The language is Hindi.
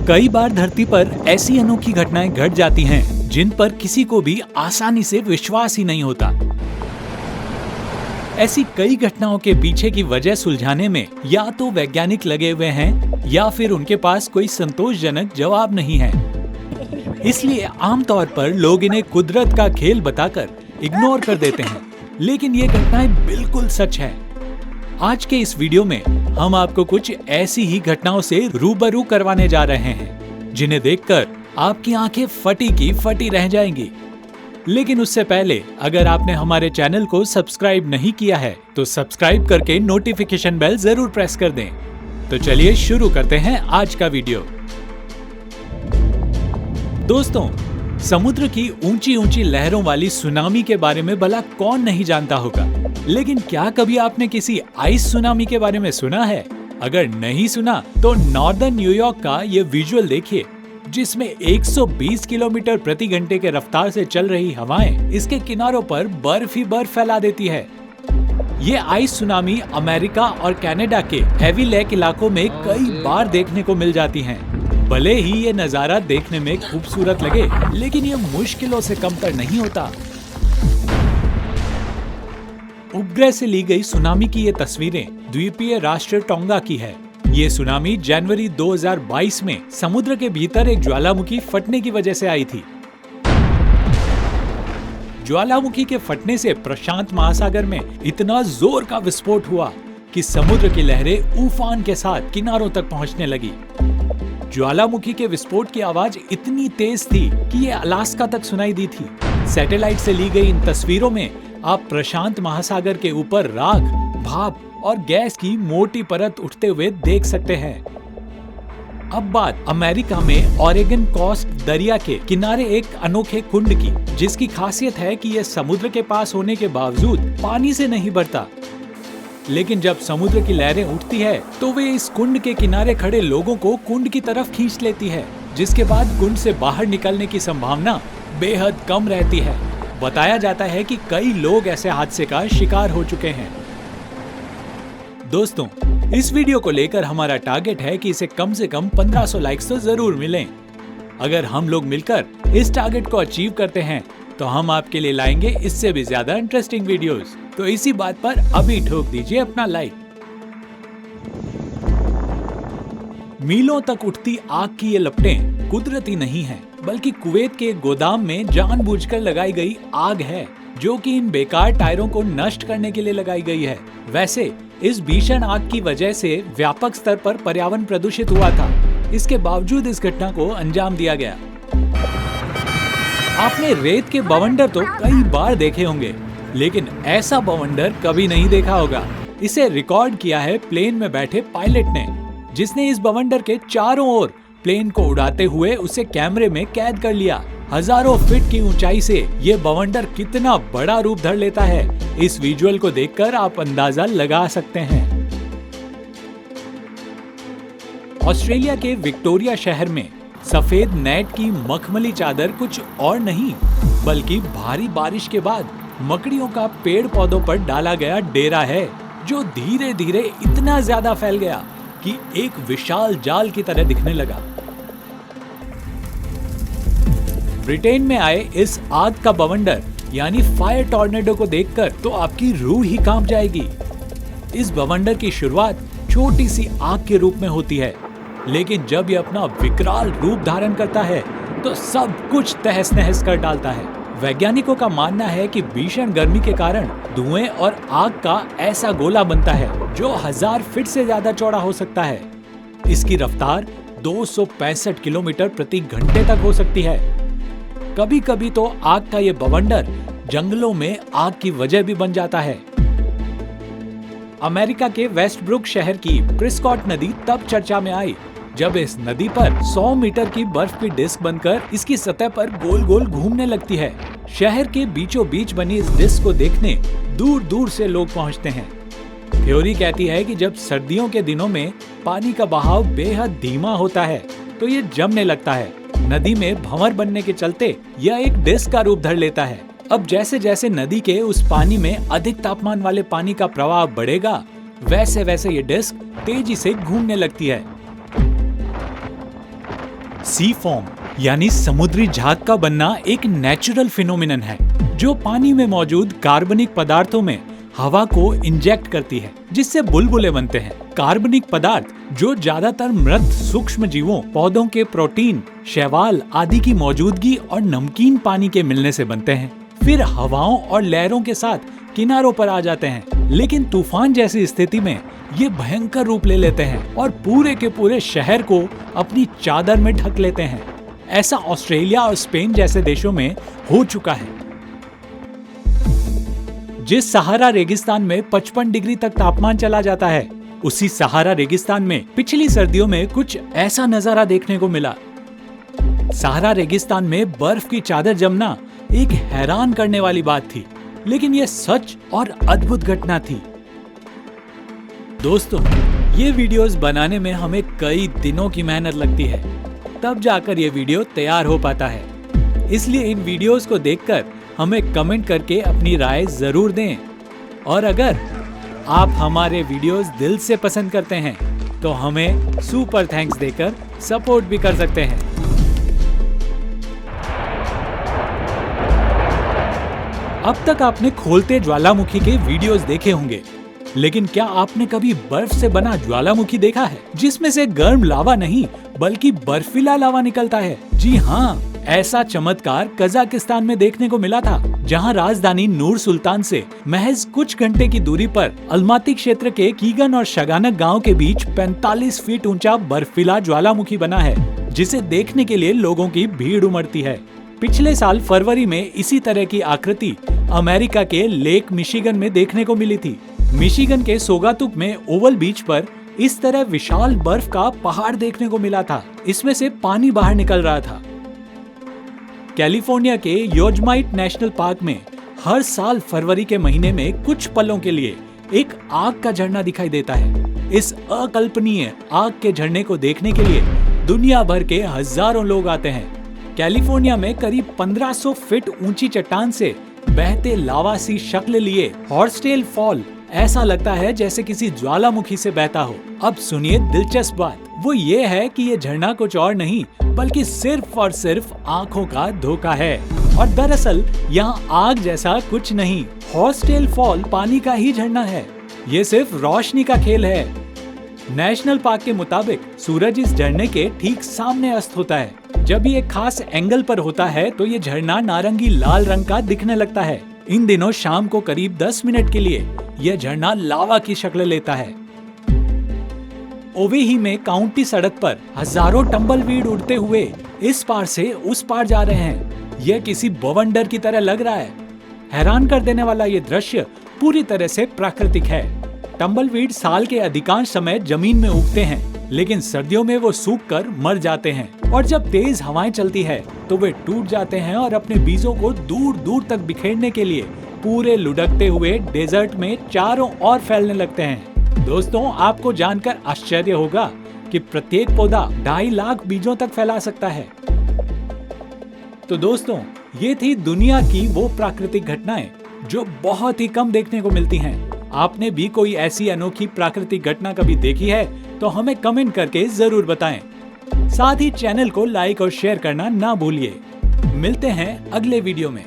कई बार धरती पर ऐसी अनोखी घटनाएं घट जाती हैं जिन पर किसी को भी आसानी से विश्वास ही नहीं होता। ऐसी कई घटनाओं के पीछे की वजह सुलझाने में या तो वैज्ञानिक लगे हुए हैं या फिर उनके पास कोई संतोषजनक जवाब नहीं है। इसलिए आमतौर पर लोग इन्हें कुदरत का खेल बताकर इग्नोर कर देते हैं, लेकिन ये घटनाएं बिल्कुल सच है। आज के इस वीडियो में हम आपको कुछ ऐसी ही घटनाओं से रूबरू करवाने जा रहे हैं जिन्हें देखकर आपकी आंखें फटी की फटी रह जाएंगी। लेकिन उससे पहले अगर आपने हमारे चैनल को सब्सक्राइब नहीं किया है तो सब्सक्राइब करके नोटिफिकेशन बेल जरूर प्रेस कर दें। तो चलिए शुरू करते हैं आज का वीडियो। दोस्तों, समुद्र की ऊंची ऊंची लहरों वाली सुनामी के बारे में भला कौन नहीं जानता होगा, लेकिन क्या कभी आपने किसी आइस सुनामी के बारे में सुना है? अगर नहीं सुना तो नॉर्दर्न न्यूयॉर्क का ये विजुअल देखिए, जिसमें 120 किलोमीटर प्रति घंटे के रफ्तार से चल रही हवाएं इसके किनारों पर बर्फ ही बर्फ फैला देती है। ये आइस सुनामी अमेरिका और कनाडा के हेवी लेक इलाकों में कई बार देखने को मिल जाती हैं। भले ही ये नजारा देखने में खूबसूरत लगे, लेकिन ये मुश्किलों से कमतर नहीं होता। उपग्रह से ली गई सुनामी की ये तस्वीरें द्वीपीय राष्ट्र टोंगा की है। ये सुनामी जनवरी 2022 में समुद्र के भीतर एक ज्वालामुखी फटने की वजह से आई थी। ज्वालामुखी के फटने से प्रशांत महासागर में इतना जोर का विस्फोट हुआ कि समुद्र की लहरें उफान के साथ किनारों तक पहुंचने लगी। ज्वालामुखी के विस्फोट की आवाज इतनी तेज थी कि ये अलास्का तक सुनाई दी थी। सैटेलाइट से ली गई इन तस्वीरों में आप प्रशांत महासागर के ऊपर राख, भाप और गैस की मोटी परत उठते हुए देख सकते हैं। अब बात अमेरिका में ऑरेगन कोस्ट दरिया के किनारे एक अनोखे कुंड की, जिसकी खासियत है कि यह समुद्र के पास होने के बावजूद पानी से नहीं भरता। लेकिन जब समुद्र की लहरें उठती है तो वे इस कुंड के किनारे खड़े लोगों को कुंड की तरफ खींच लेती है, जिसके बाद कुंड से बाहर निकलने की संभावना बेहद कम रहती है। बताया जाता है कि कई लोग ऐसे हादसे का शिकार हो चुके हैं। दोस्तों, इस वीडियो को लेकर हमारा टारगेट है कि इसे कम से कम 1500 लाइक्स तो जरूर मिलें। अगर हम लोग मिलकर इस टारगेट को अचीव करते हैं तो हम आपके लिए लाएंगे इससे भी ज्यादा इंटरेस्टिंग वीडियोस। तो इसी बात पर अभी ठोक दीजिए अपना लाइक। मीलों तक उठती आग की ये लपटें कुदरती नहीं है, बल्कि कुवैत के गोदाम में जानबूझकर लगाई गई आग है, जो कि इन बेकार टायरों को नष्ट करने के लिए लगाई गई है। वैसे इस भीषण आग की वजह से व्यापक स्तर पर पर्यावरण प्रदूषित हुआ था। इसके बावजूद इस घटना को अंजाम दिया गया। आपने रेत के बवंडर तो कई बार देखे होंगे, लेकिन ऐसा बवंडर कभी नहीं देखा होगा। इसे रिकॉर्ड किया है प्लेन में बैठे पायलट ने, जिसने इस बवंडर के चारों ओर प्लेन को उड़ाते हुए उसे कैमरे में कैद कर लिया। हजारों फीट की ऊंचाई से ये बवंडर कितना बड़ा रूप धर लेता है, इस विजुअल को देखकर आप अंदाजा लगा सकते हैं। ऑस्ट्रेलिया के विक्टोरिया शहर में सफेद नेट की मखमली चादर कुछ और नहीं बल्कि भारी बारिश के बाद मकड़ियों का पेड़ पौधों पर डाला गया डेरा है, जो धीरे धीरे इतना ज्यादा फैल गया कि एक विशाल जाल की तरह दिखने लगा। ब्रिटेन में आए इस आग का बवंडर यानी फायर टॉर्नेडो को देखकर तो आपकी रूह ही कांप जाएगी। इस बवंडर की शुरुआत छोटी सी आग के रूप में होती है, लेकिन जब यह अपना विकराल रूप धारण करता है तो सब कुछ तहस नहस कर डालता है। वैज्ञानिकों का मानना है कि भीषण गर्मी के कारण धुएं और आग का ऐसा गोला बनता है जो 1000 फीट से ज्यादा चौड़ा हो सकता है। इसकी रफ्तार 265 किलोमीटर प्रति घंटे तक हो सकती है। कभी कभी तो आग का ये बवंडर जंगलों में आग की वजह भी बन जाता है। अमेरिका के वेस्टब्रुक शहर की प्रिस्कॉट नदी तब चर्चा में आई जब इस नदी पर 100 मीटर की बर्फ की डिस्क बनकर इसकी सतह पर गोल गोल घूमने लगती है। शहर के बीचों बीच बनी इस डिस्क को देखने दूर दूर से लोग पहुंचते हैं। थ्योरी कहती है कि जब सर्दियों के दिनों में पानी का बहाव बेहद धीमा होता है तो ये जमने लगता है। नदी में भंवर बनने के चलते यह एक डिस्क का रूप धर लेता है। अब जैसे जैसे नदी के उस पानी में अधिक तापमान वाले पानी का प्रवाह बढ़ेगा, वैसे वैसे ये डिस्क तेजी से घूमने लगती है। सी फॉर्म यानी समुद्री झाग का बनना एक नेचुरल फिनोमिनन है जो पानी में मौजूद कार्बनिक पदार्थों में हवा को इंजेक्ट करती है, जिससे बुलबुले बनते हैं। कार्बनिक पदार्थ जो ज्यादातर मृत सूक्ष्म जीवों, पौधों के प्रोटीन, शैवाल आदि की मौजूदगी और नमकीन पानी के मिलने से बनते हैं। फिर हवाओं और लहरों के साथ किनारों पर आ जाते हैं, लेकिन तूफान जैसी स्थिति में ये भयंकर रूप ले लेते हैं और पूरे के पूरे शहर को अपनी चादर में ढक लेते हैं। ऐसा ऑस्ट्रेलिया और स्पेन जैसे देशों में हो चुका है। जिस सहारा रेगिस्तान में 55 डिग्री तक तापमान चला जाता है, उसी सहारा रेगिस्तान में पिछली सर्दियों में कुछ ऐसा नजारा देखने को मिला। सहारा रेगिस्तान में बर्फ की चादर जमना एक हैरान करने वाली बात थी, लेकिन यह सच और अद्भुत घटना थी। दोस्तों, ये वीडियोस बनाने में हमें कई दिनों की मेहनत लगती है, तब जाकर ये वीडियो तैयार हो पाता है। इसलिए इन वीडियोस को देखकर हमें कमेंट करके अपनी राय जरूर दें, और अगर आप हमारे वीडियोस दिल से पसंद करते हैं तो हमें सुपर थैंक्स देकर सपोर्ट भी कर सकते हैं। अब तक आपने खोलते ज्वालामुखी के वीडियोस देखे होंगे, लेकिन क्या आपने कभी बर्फ से बना ज्वालामुखी देखा है, जिसमें से गर्म लावा नहीं बल्कि बर्फीला लावा निकलता है? जी हाँ, ऐसा चमत्कार कजाकिस्तान में देखने को मिला था, जहां राजधानी नूर सुल्तान से महज कुछ घंटे की दूरी पर अलमाती क्षेत्र के कीगन और शगानक गांव के बीच 45 फीट ऊंचा बर्फीला ज्वालामुखी बना है, जिसे देखने के लिए लोगों की भीड़ उमड़ती है। पिछले साल फरवरी में इसी तरह की आकृति अमेरिका के लेक मिशिगन में देखने को मिली थी। मिशिगन के सोगातुक में ओवल बीच पर इस तरह विशाल बर्फ का पहाड़ देखने को मिला था। इसमें से पानी बाहर निकल रहा था। कैलिफोर्निया के योजमाइट नेशनल पार्क में हर साल फरवरी के महीने में कुछ पलों के लिए एक आग का झरना दिखाई देता है। इस अकल्पनीय आग के झरने को देखने के लिए दुनिया भर के हजारों लोग आते हैं। कैलिफोर्निया में करीब 1500 फीट ऊंची चट्टान से बहते लावा सी शक्ल लिए हॉर्सटेल फॉल ऐसा लगता है जैसे किसी ज्वालामुखी से बहता हो। अब सुनिए दिलचस्प बात, वो ये है कि ये झरना कुछ और नहीं बल्कि सिर्फ और सिर्फ आंखों का धोखा है। और दरअसल यहाँ आग जैसा कुछ नहीं, हॉर्सटेल फॉल पानी का ही झरना है। ये सिर्फ रोशनी का खेल है। नेशनल पार्क के मुताबिक सूरज इस झरने के ठीक सामने अस्त होता है। जब ये खास एंगल पर होता है तो ये झरना नारंगी लाल रंग का दिखने लगता है। इन दिनों शाम को करीब 10 मिनट के लिए यह झरना लावा की शक्ल लेता है। ओवेही में काउंटी सड़क पर हजारों टम्बलवीड उड़ते हुए इस पार से उस पार जा रहे हैं। यह किसी बवंडर की तरह लग रहा है। हैरान कर देने वाला ये दृश्य पूरी तरह से प्राकृतिक है। टम्बलवीड साल के अधिकांश समय जमीन में उगते हैं, लेकिन सर्दियों में वो सूखकर मर जाते हैं और जब तेज हवाएं चलती है तो वे टूट जाते हैं और अपने बीजों को दूर दूर तक बिखेरने के लिए पूरे लुढ़कते हुए डेजर्ट में चारों ओर फैलने लगते हैं। दोस्तों, आपको जानकर आश्चर्य होगा कि प्रत्येक पौधा 2.5 लाख बीजों तक फैला सकता है। तो दोस्तों, ये थी दुनिया की वो प्राकृतिक घटनाएं जो बहुत ही कम देखने को मिलती हैं। आपने भी कोई ऐसी अनोखी प्राकृतिक घटना कभी देखी है तो हमें कमेंट करके जरूर बताएं। साथ ही चैनल को लाइक और शेयर करना ना भूलिए। मिलते हैं अगले वीडियो में।